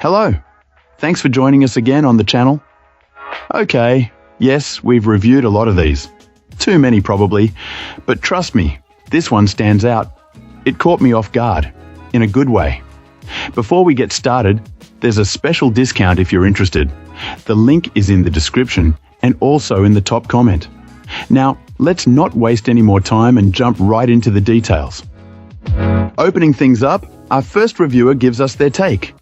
Hello. Thanks for joining us again on the channel. Okay, yes, we've reviewed a lot of these. Too many probably, but trust me, this one stands out. It caught me off guard, in a good way. Before we get started, there's a special discount if you're interested. The link is in the description and also in the top comment. Now, let's not waste any more time and jump right into the details. Opening things up, our first reviewer gives us their take.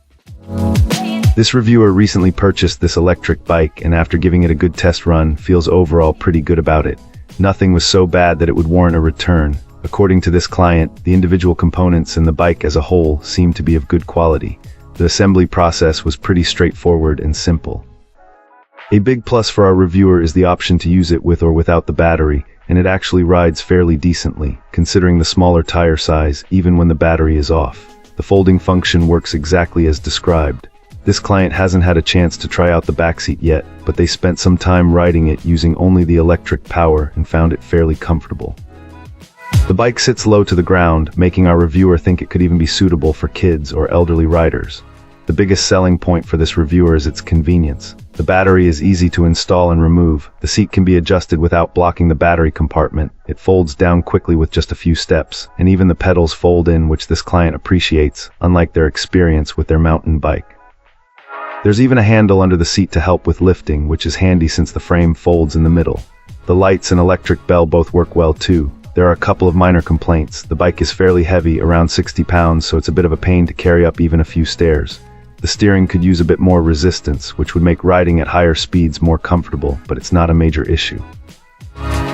This reviewer recently purchased this electric bike and after giving it a good test run, feels overall pretty good about it. Nothing was so bad that it would warrant a return. According to this client, the individual components and the bike as a whole seemed to be of good quality. The assembly process was pretty straightforward and simple. A big plus for our reviewer is the option to use it with or without the battery, and it actually rides fairly decently, considering the smaller tire size, even when the battery is off. The folding function works exactly as described. This client hasn't had a chance to try out the backseat yet, but they spent some time riding it using only the electric power and found it fairly comfortable. The bike sits low to the ground, making our reviewer think it could even be suitable for kids or elderly riders. The biggest selling point for this reviewer is its convenience. The battery is easy to install and remove. The seat can be adjusted without blocking the battery compartment. It folds down quickly with just a few steps, and even the pedals fold in, which this client appreciates, unlike their experience with their mountain bike. There's even a handle under the seat to help with lifting, which is handy since the frame folds in the middle. The lights and electric bell both work well too. There are a couple of minor complaints. The bike is fairly heavy, around 60 pounds, so it's a bit of a pain to carry up even a few stairs. The steering could use a bit more resistance, which would make riding at higher speeds more comfortable, but it's not a major issue.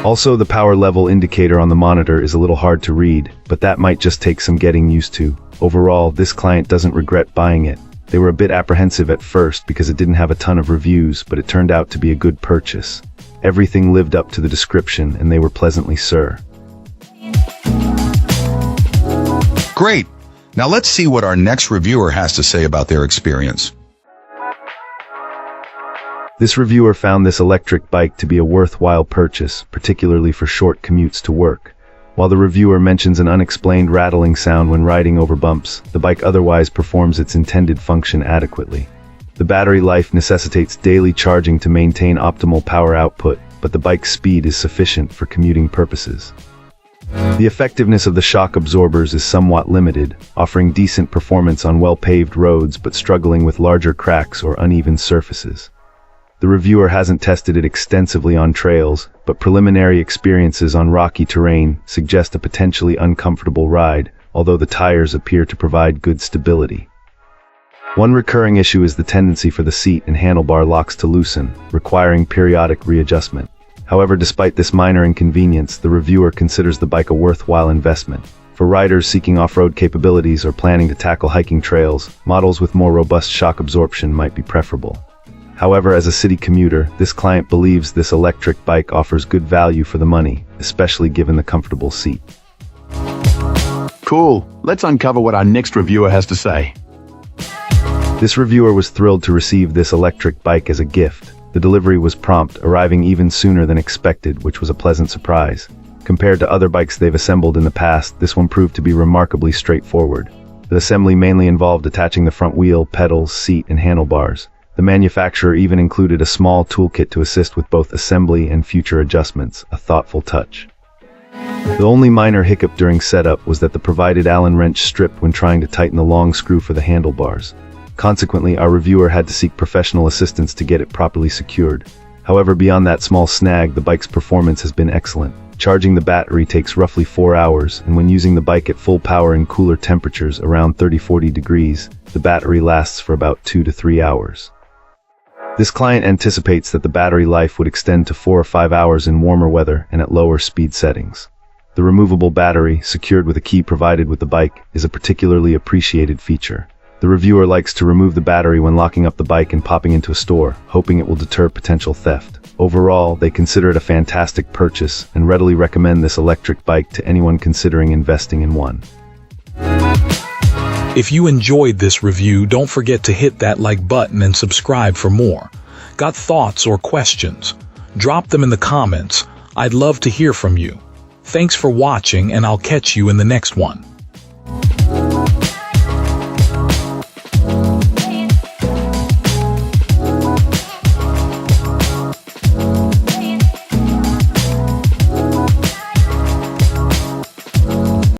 Also, the power level indicator on the monitor is a little hard to read, but that might just take some getting used to. Overall, this client doesn't regret buying it. They were a bit apprehensive at first because it didn't have a ton of reviews, but it turned out to be a good purchase. Everything lived up to the description, and they were pleasantly sure. Great! Now let's see what our next reviewer has to say about their experience. This reviewer found this electric bike to be a worthwhile purchase, particularly for short commutes to work. While the reviewer mentions an unexplained rattling sound when riding over bumps, the bike otherwise performs its intended function adequately. The battery life necessitates daily charging to maintain optimal power output, but the bike's speed is sufficient for commuting purposes. The effectiveness of the shock absorbers is somewhat limited, offering decent performance on well-paved roads but struggling with larger cracks or uneven surfaces. The reviewer hasn't tested it extensively on trails, but preliminary experiences on rocky terrain suggest a potentially uncomfortable ride, although the tires appear to provide good stability. One recurring issue is the tendency for the seat and handlebar locks to loosen, requiring periodic readjustment. However, despite this minor inconvenience, the reviewer considers the bike a worthwhile investment. For riders seeking off-road capabilities or planning to tackle hiking trails, models with more robust shock absorption might be preferable. However, as a city commuter, this client believes this electric bike offers good value for the money, especially given the comfortable seat. Cool. Let's uncover what our next reviewer has to say. This reviewer was thrilled to receive this electric bike as a gift. The delivery was prompt, arriving even sooner than expected, which was a pleasant surprise. Compared to other bikes they've assembled in the past, this one proved to be remarkably straightforward. The assembly mainly involved attaching the front wheel, pedals, seat, and handlebars. The manufacturer even included a small toolkit to assist with both assembly and future adjustments, a thoughtful touch. The only minor hiccup during setup was that the provided Allen wrench stripped when trying to tighten the long screw for the handlebars. Consequently, our reviewer had to seek professional assistance to get it properly secured. However, beyond that small snag, the bike's performance has been excellent. Charging the battery takes roughly 4 hours, and when using the bike at full power in cooler temperatures around 30–40 degrees, the battery lasts for about 2 to 3 hours. This client anticipates that the battery life would extend to 4 or 5 hours in warmer weather and at lower speed settings. The removable battery, secured with a key provided with the bike, is a particularly appreciated feature. The reviewer likes to remove the battery when locking up the bike and popping into a store, hoping it will deter potential theft. Overall, they consider it a fantastic purchase and readily recommend this electric bike to anyone considering investing in one. If you enjoyed this review, don't forget to hit that like button and subscribe for more. Got thoughts or questions? Drop them in the comments. I'd love to hear from you. Thanks for watching, and I'll catch you in the next one.